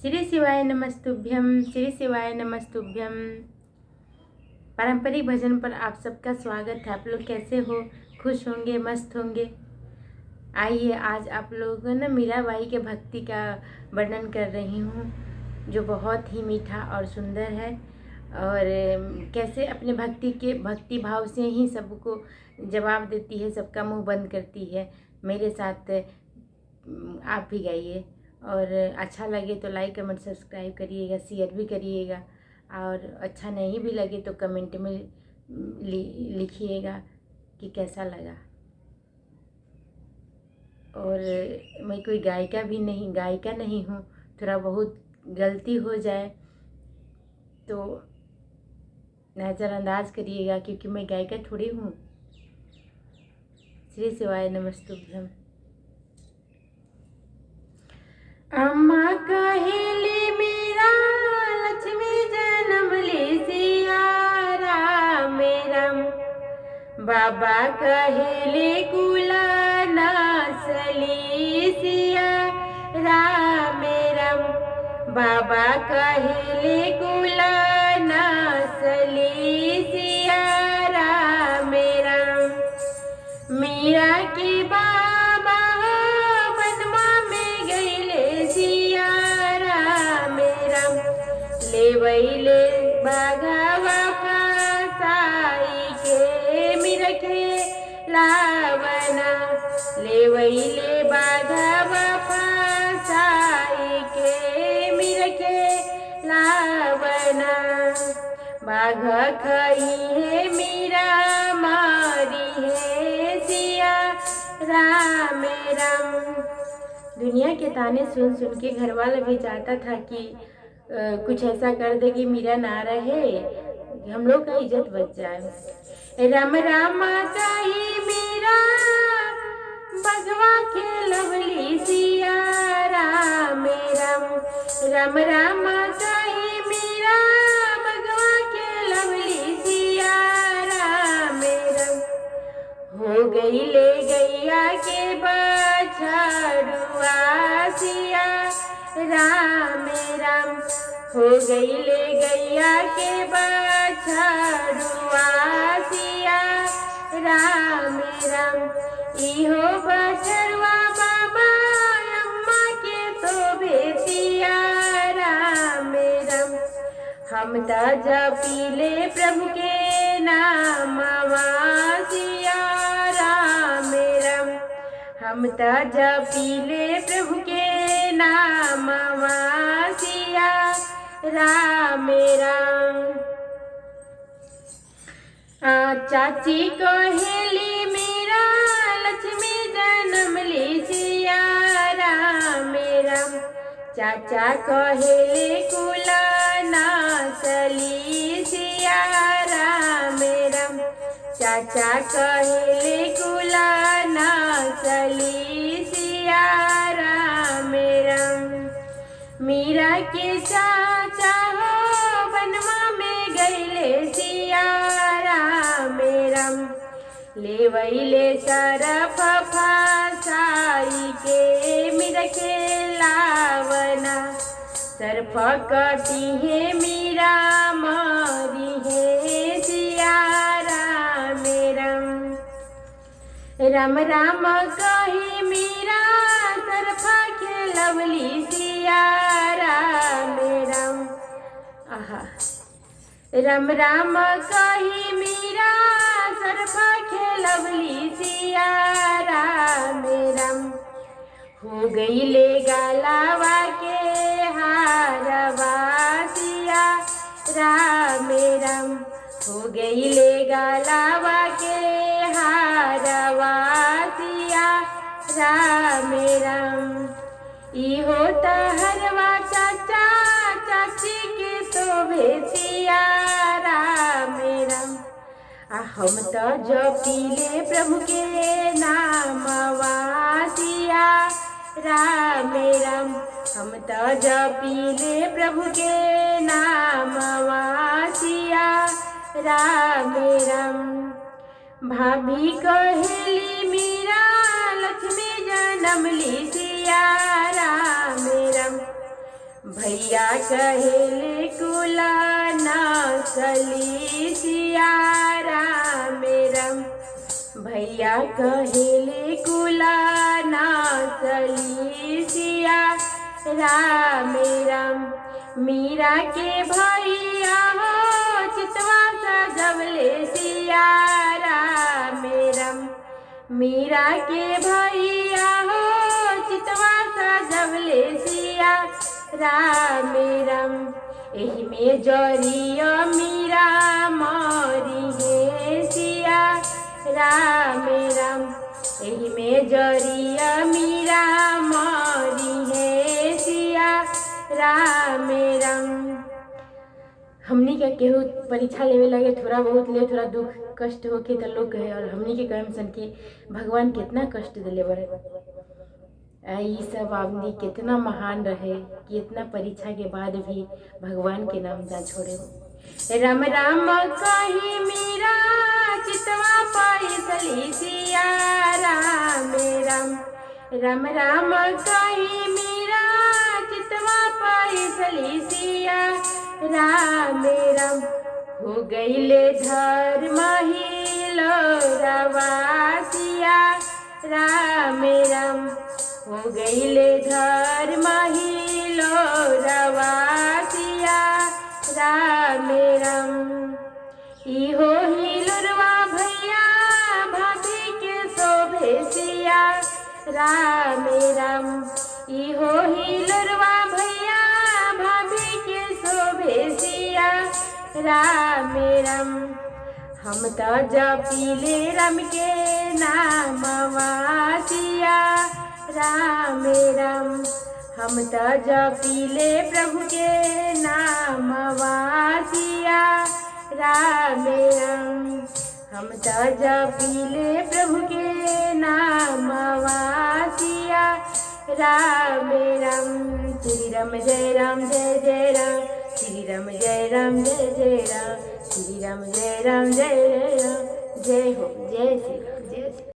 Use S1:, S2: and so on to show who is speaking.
S1: श्री शिवाय नमस्तुभ्यम, श्री शिवाय नमस्तुभ्यम। पारंपरिक भजन पर आप सबका स्वागत है। आप लोग कैसे हो? खुश होंगे, मस्त होंगे। आइए आज आप लोगों ने मीराबाई के भक्ति का वर्णन कर रही हूँ, जो बहुत ही मीठा और सुंदर है। और कैसे अपने भक्ति भाव से ही सबको जवाब देती है, सबका मुंह बंद करती है। मेरे साथ आप भी गाइए, और अच्छा लगे तो लाइक कमेंट सब्सक्राइब करिएगा, शेयर भी करिएगा। और अच्छा नहीं भी लगे तो कमेंट में लिखिएगा कि कैसा लगा। और मैं कोई गायिका नहीं हूँ। थोड़ा बहुत गलती हो जाए तो नज़रअंदाज करिएगा, क्योंकि मैं गायिका थोड़ी हूँ। श्री शिवाय नमस्तुभ्यम। अम्मा कहेली मेरा लक्ष्मी जन्म ले सिया राम मेरा। बाबा कहेले कुला नसली सिया राम मेरा। बाबा कहेले कुला नसली सिया राम मेरा। मीरा की बाबा लेवैले बाघवा फसाई के मिरखे लावना। लेवैले बाघवा फसाई के मिरखे लावना। बाघ खई है मीरा मारी है सिया राम राम। दुनिया के ताने सुन सुन के घर वाला भी चाहता था कि कुछ ऐसा कर दे कि मीरा ना रहे, हम लोग का इज्जत बच जाए। राम राम चाही मीरा बगवा के लवली सिया राम राम। राम राम चाही मीरा बगवा के लवली सिया राम राम। हो गई ले गैया के बछड़ुआ सिया राम राम। हो गई ले गैया के बछड़ुआ सिया राम राम। इहो बछड़ुआ बाबा अम्मा के तो बेसिया राम राम। हम त जपीले प्रभु के नामवा सिया राम राम। हम त जपीले प्रभु के नामवा सिया राम राम। चाची कहेली मेरा लक्ष्मी जन्म ली सिया राम राम। चाचा कहेले कुला नसली सिया राम राम। चाचा कहेले कुला नसली सिया राम राम। मीरा के चाचा हो बनवा में गईले सिया राम राम। लेवैले सरफ फसाई के मिरखे लावना। सरफ कटी है मीरा मारी है सिया राम राम। राम राम कही मीरा सरफ के लवली सिया राम राम। आहा। राम राम कही मीरा सरफ के लवली सिया राम राम। हो गई ले गलावा के हारवा सिया राम राम। हो गई ले गलावा के हारवा सिया राम राम। इहो तहरवा चाचा चाची के तो भेसिया राम राम। हम तो जपीले प्रभु के नामवा सिया राम राम। हम तो जपीले प्रभु के नामवा सिया राम राम। भाभी कहेली मीरा लक्ष्मी जन्म ली सिया राम राम। भैया कहेले कुला ना चली सिया राम राम। भैया कहेले कुला ना चली सिया राम राम। मीरा के भैया हो चितवा सजवले सिया राम राम। मीरा के भैया हो चितवा सजवले सिया राम राम। एही में जरिया मीरा मारी है सिया राम राम। एही में जरिया मीरा मारी है सिया राम राम। हमनी के केहू परीक्षा लेवे लगे थोड़ा बहुत ले थोड़ा दुख कष्ट होके तो लोग कहे, और हमनी के कहम सन कि भगवान कितना कष्ट दिले बड़े। ये सब आदमी कितना महान रहे कि इतना परीक्षा के बाद भी भगवान के नाम ना छोड़े। राम राम कही मीरा चितवा पाई सली सिया राम राम। राम राम कही मीरा चितवा पाई सली सिया राम राम। हो गईले धर्म ही लोरवासिया राम राम। हो गईले धर्म ही लोरवासिया राम राम। इहो ही लुरवा भैया भाभी के शोभे सिया राम राम। इहो ही लुरवा भैया भाभी के शोभे सिया राम राम। हम तो जपीले राम के नाम वासिया राम राम। हम तो जपीले प्रभु के नाम वासिया राम राम। हम तो जपीले प्रभु के नाम वासिया राम राम। श्री राम जय राम जय जय राम। श्री राम जय राम जय जय राम। श्री राम जय राम जय जय राम। जय हो जय श्री राम जय।